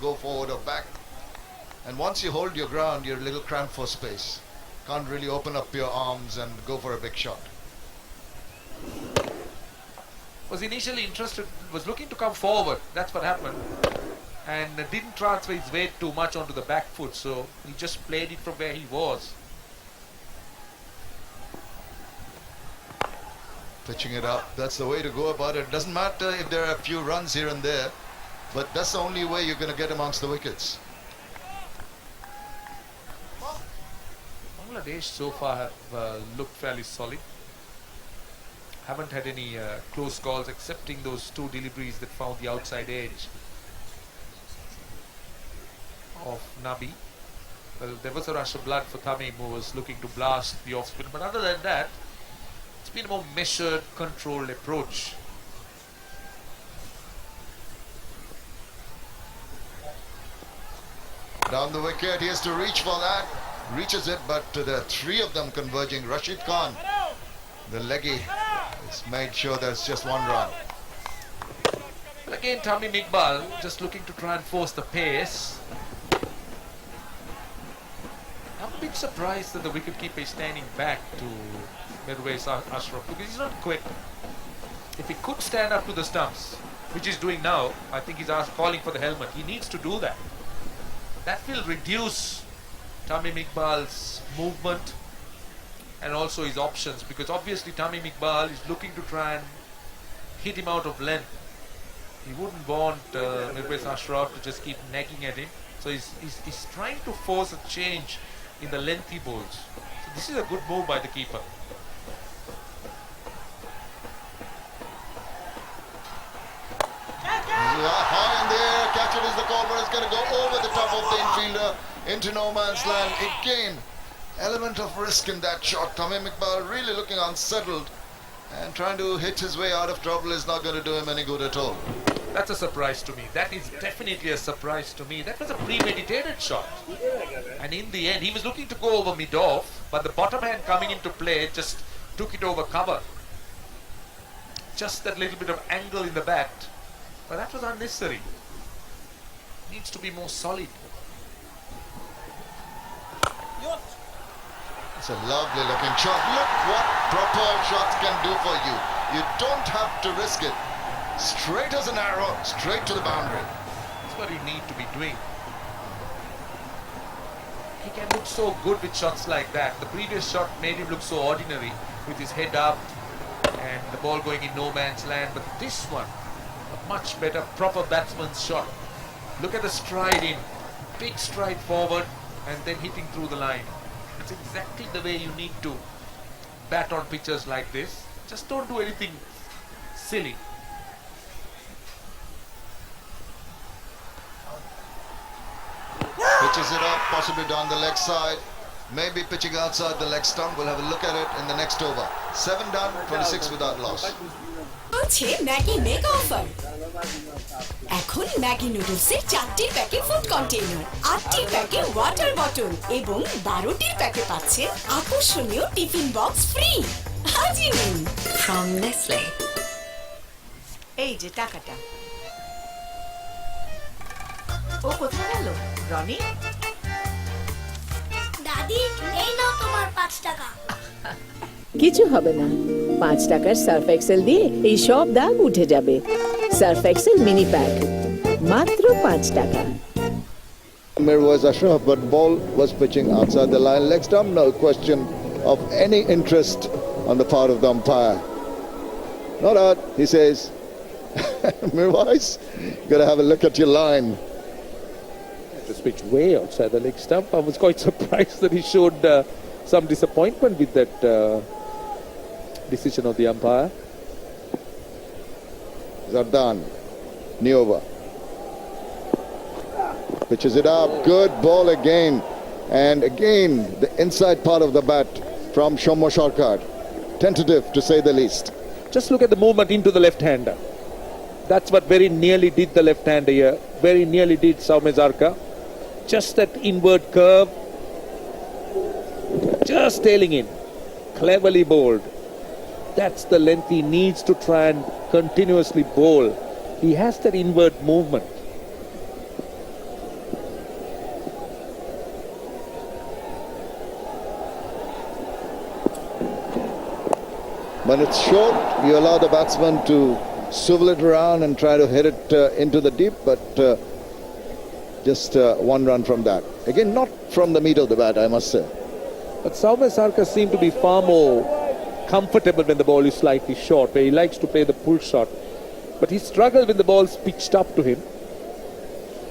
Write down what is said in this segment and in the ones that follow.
go forward or back. And once you hold your ground, you're a little cramped for space. Can't really open up your arms and go for a big shot. Was initially interested, was looking to come forward. That's what happened. And didn't transfer his weight too much onto the back foot, so he just played it from where he was. Pitching it up, that's the way to go about it. Doesn't matter if there are a few runs here and there, but that's the only way you're going to get amongst the wickets. Bangladesh so far have looked fairly solid. Haven't had any close calls excepting those two deliveries that found the outside edge of Nabi. Well, there was a rush of blood for Tamim, who was looking to blast the off spin, but other than that, it's been a more measured, controlled approach. Down the wicket, he has to reach for that. Reaches it, but there are three of them converging. Rashid Khan, the leggy, has made sure there's just one run. Well, again, Tamim Iqbal just looking to try and force the pace. I'm a bit surprised that the wicketkeeper is standing back to Mirwais Ashraf, because he's not quick. If he could stand up to the stumps, which he's doing now, I think he's calling for the helmet. He needs to do that. That will reduce Tamim Iqbal's movement and also his options, because obviously Tamim Iqbal is looking to try and hit him out of length. He wouldn't want Mirwais Ashraf to just keep nagging at him. So he's trying to force a change in the lengthy balls. So this is a good move by the keeper. High in there, catch it is the call, but it's going to go over the top of the infielder into no man's land. Again, element of risk in that shot. Tamim Iqbal really looking unsettled, and trying to hit his way out of trouble is not going to do him any good at all. That's a surprise to me. That is definitely a surprise to me. That was a premeditated shot. And in the end, he was looking to go over mid-off, but the bottom hand coming into play just took it over cover. Just that little bit of angle in the bat. But that was unnecessary. Needs to be more solid. It's a lovely looking shot. Look what proper shots can do for you. You don't have to risk it. Straight as an arrow, straight to the boundary. That's what you need to be doing. He can look so good with shots like that. The previous shot made him look so ordinary with his head up and the ball going in no man's land. But this one, a much better, proper batsman's shot. Look at the stride in. Big stride forward and then hitting through the line. It's exactly the way you need to bat on pitches like this. Just don't do anything silly. Pitches it up, possibly down the leg side. Maybe pitching outside the leg stump. We'll have a look at it in the next over. 7 done, 26 without loss. আছে Maggi mega offer. এখন Maggi নুডলসের 4টির প্যাকে food container, 8টির প্যাকে water bottle এবং 12টির প্যাকে পাচ্ছে আকর্ষণীয় tiffin box free. আজই নিন from Nestle. এই যে টাকাটা। ও কোথায় গেল রনি? দাদি, এই নাও তোমার 5 টাকা। কিছু হবে না, 5 টাকার সার্ফ এক্সেল দিয়ে এই সব দাগ উঠে যাবে। সার্ফ এক্সেল মিনি প্যাক মাত্র 5 টাকা। Mirwais Ashraf, but ball was pitching outside the line. Leg stump, no question of any interest on the part of the umpire. Not out, he says. Mirwais, you got to have a look at your line. This pitch way outside the leg stump. I was quite surprised that he showed some disappointment with that decision of the umpire. Zardan, new over. Pitches it up, good ball again. And again, the inside part of the bat from Shomo Sharkar. Tentative, to say the least. Just look at the movement into the left-hander. That's what very nearly did the left-hander here. Very nearly did Saume Zarka. Just that inward curve. Just tailing in. Cleverly bowled. That's the length he needs to try and continuously bowl. He has that inward movement. When it's short, you allow the batsman to swivel it around and try to hit it into the deep, but just one run from that. Again, not from the meat of the bat, I must say. But Saume Sarkar seemed to be far more comfortable when the ball is slightly short, where he likes to play the pull shot. But he struggled when the ball's pitched up to him.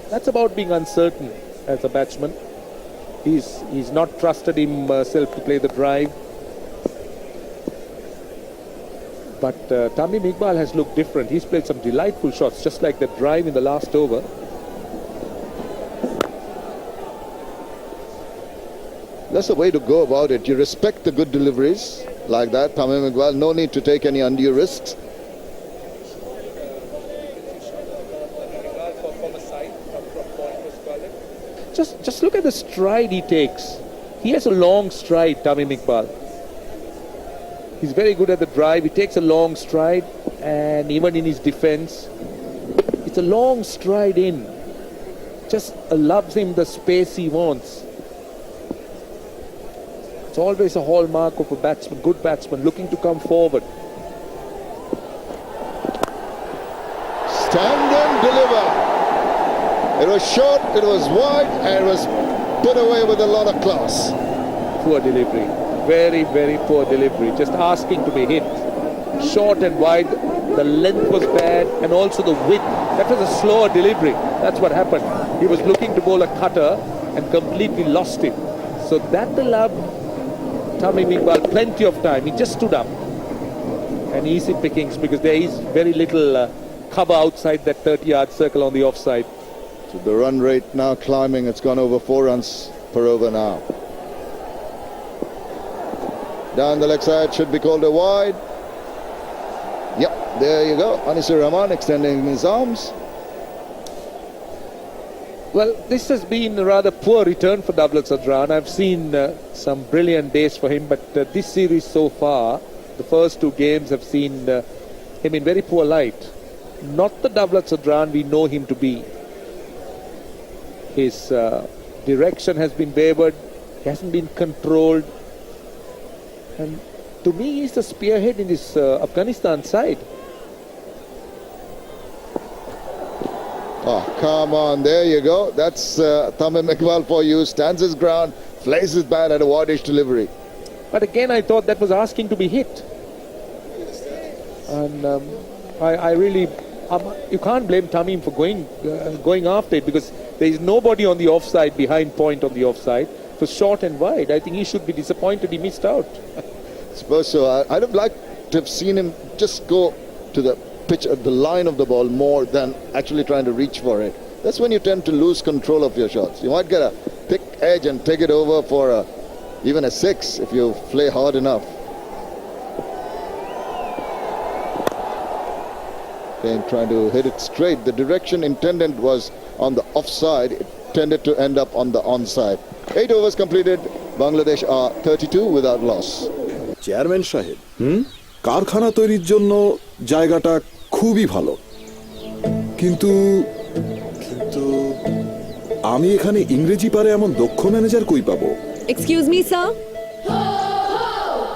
That's about being uncertain as a batsman. He's not trusted himself to play the drive. But Tamim Iqbal has looked different. He's played some delightful shots, just like the drive in the last over. That's the way to go about it. You respect the good deliveries like that, Tamim Iqbal. No need to take any undue risks. Just look at the stride he takes. He has a long stride, Tamim Iqbal. He's very good at the drive. He takes a long stride, and even in his defense, it's a long stride in. Just allows him the space he wants. It's always a hallmark of a batsman, good batsman, looking to come forward. Stand and deliver. It was short, it was wide, and it was put away with a lot of class. Poor delivery. Very, very poor delivery. Just asking to be hit. Short and wide. The length was bad, and also the width. That was a slower delivery. That's what happened. He was looking to bowl a cutter and completely lost it. So that allowed Tamim Iqbal plenty of time. He just stood up. And easy pickings, because there is very little cover outside that 30-yard circle on the offside. So the run rate now climbing. It's gone over 4 runs per over now. Down the leg side, should be called a wide. Yep, there you go. Anisur Rahman extending his arms. Well, this has been a rather poor return for Davlat Sadran. I've seen some brilliant days for him, but this series so far, the first 2 games have seen him in very poor light. Not the Davlat Sadran we know him to be. His direction has been wavered. He hasn't been controlled. And to me, he's the spearhead in this Afghanistan side. Oh, come on, there you go. That's Tamim Iqbal for you. Stands his ground, flies his bat at a wide-ish delivery. But again, I thought that was asking to be hit. And I really... you can't blame Tamim for going after it, because there is nobody on the offside, behind point on the offside. It was short and wide. I think he should be disappointed he missed out. I suppose so. I'd have liked to have seen him just go to the pitch at the line of the ball more than actually trying to reach for it. That's when you tend to lose control of your shots. You might get a thick edge and take it over for even a 6 if you play hard enough. Again, trying to hit it straight. The direction intended was on the offside. It tended to end up on the onside. 8 overs completed. Bangladesh are 32 without loss. Chairman সাহেব, কারখানা তৈরির জন্য জায়গাটা খুবই ভালো, কিন্তু আমি এখানে ইংরেজি পারে এমন দক্ষ ম্যানেজার কই পাবো? Excuse me, sir.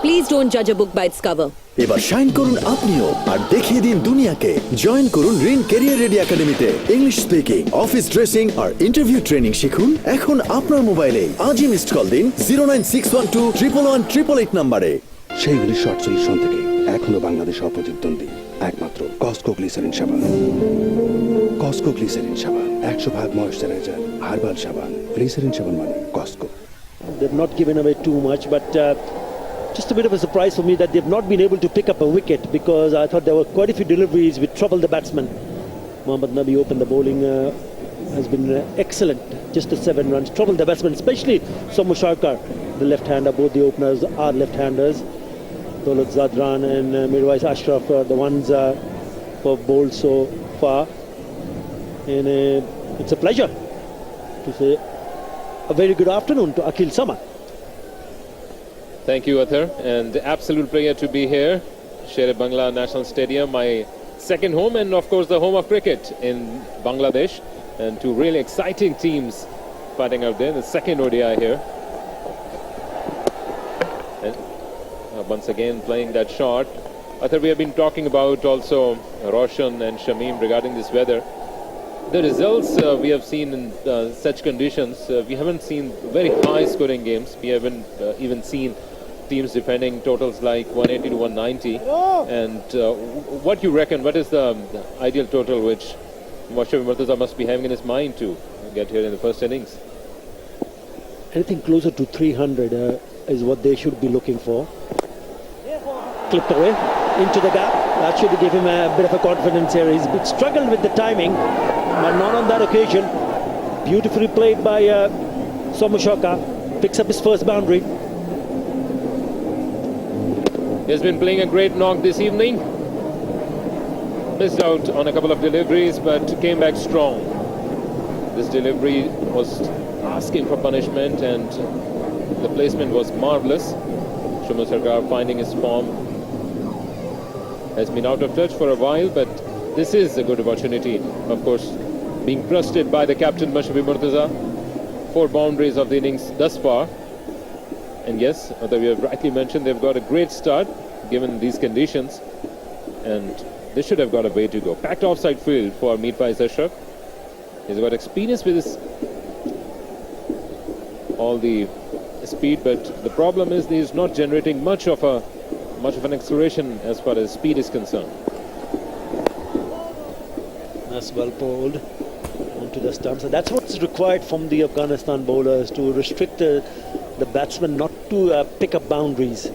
Please don't judge a book by its cover. এবার শাইন করুন আপনিও আর দেখিয়ে দিন দুনিয়াকে। জয়েন করুন রিন ক্যারিয়ার রেডি একাডেমিতে। ইংলিশ স্পিকিং, অফিস ড্রেসিং আর ইন্টারভিউ ট্রেনিং শিখুন এখন আপনার মোবাইলে। আজই মিসড কল দিন 09612 নম্বরে। সেইগুলি শর্ট সলিউশন থেকে এখনো বাংলাদেশ অপ্রতিদ্বন্দ্বী একমাত্র কসকো গ্লিসারিন সাবান। কসকো গ্লিসারিন সাবান 100% ময়েশ্চারাইজার হার্বাল সাবান। গ্লিসারিন সাবান মানে Cosco. They've not given away too much, but just a bit of a surprise for me that they've not been able to pick up a wicket, because I thought there were quite a few deliveries which troubled the batsman. Mohammad Nabi opened the bowling has been excellent. Just the 7 runs troubled the batsman, especially Saume Sarkar, the left-hander. Both the openers are left-handers. Davlat Sadran and Mirwais Ashraf are the ones who have bowled so far, and it's a pleasure to say a very good afternoon to Akhil Samad. Thank you, Athar, and absolute pleasure to be here, Sher-e-Bangla National Stadium, my second home, and of course the home of cricket in Bangladesh, and 2 really exciting teams fighting out there. The second ODI here, and once again playing that shot, Arthur, we have been talking about also Roshan and Shamim regarding this weather. The results we have seen in such conditions, we haven't seen very high scoring games. We haven't even seen teams defending totals like 180 to 190. And what you reckon, what is the ideal total which Moshabi Murtaza must be having in his mind to get here in the first innings? Anything closer to 300 is what they should be looking for. Clipped away into the gap. That should give him a bit of a confidence here. He's been struggled with the timing, but not on that occasion. Beautifully played by Somashoka. Picks up his first boundary. He's been playing a great knock this evening. Missed out on a couple of deliveries, but came back strong. This delivery was asking for punishment, and the placement was marvelous. Shumal Sarkar finding his form. Has been out of touch for a while, but this is a good opportunity. Of course, being trusted by the captain Moshabi Murtaza. 4 boundaries of the innings thus far. And yes, as we have rightly mentioned, they've got a great start given these conditions, and they should have got a way to go. Packed offside field for Mir Faiz Ashraf. He's got experience with his all the speed, but the problem is he's not generating much of an acceleration as far as speed is concerned. That's well pulled onto the stumps, and that's what's required from the Afghanistan bowlers, to restrict the batsman not to pick up boundaries.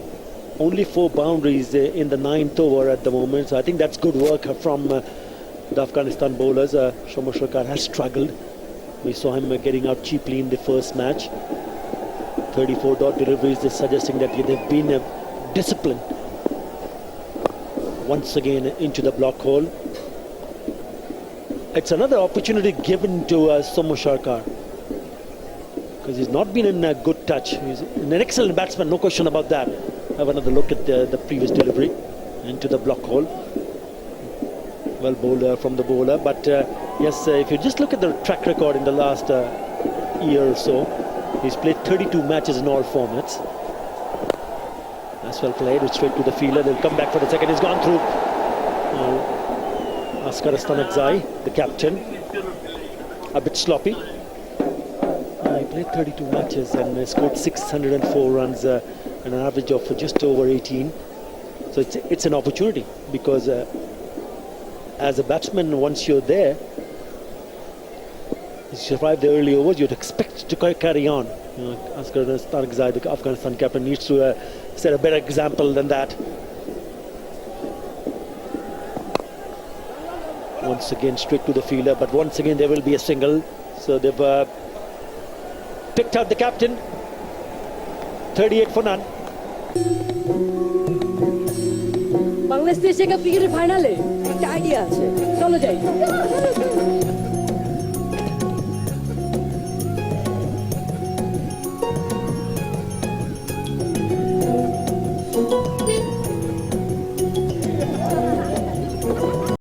Only 4 boundaries in the 9th over at the moment, so I think that's good work from the Afghanistan bowlers. Shumal Sarkar has struggled. We saw him getting out cheaply in the first match. 34 dot deliveries is suggesting that they've been disciplined. Once again into the block hole. It's another opportunity given to Shumal Sarkar, because he's not been in a good touch. He's an excellent batsman, no question about that. Have another look at the previous delivery into the block hole. Well bowled from the bowler, but yes, if you just look at the track record in the last year or so, he's played 32 matches in all formats. That's well played. It's straight to the fielder. They'll come back for the second. He's gone through. Asghar Stanakzai, the captain, a bit sloppy. He played 32 matches and scored 604 runs and an average of just over 18. So it's an opportunity, because as a batsman, once you're there, you survive the early overs, you'd expect to carry on. Asghar Stanakzai, the Afghanistan captain, needs to set a better example than that. Once again straight to the fielder, but once again there will be a single. So they've picked out the captain. 38 for none. Bangladesh Asia cup ক্রিকেটের ফাইনালে একটা idea আছে, চলো যাই।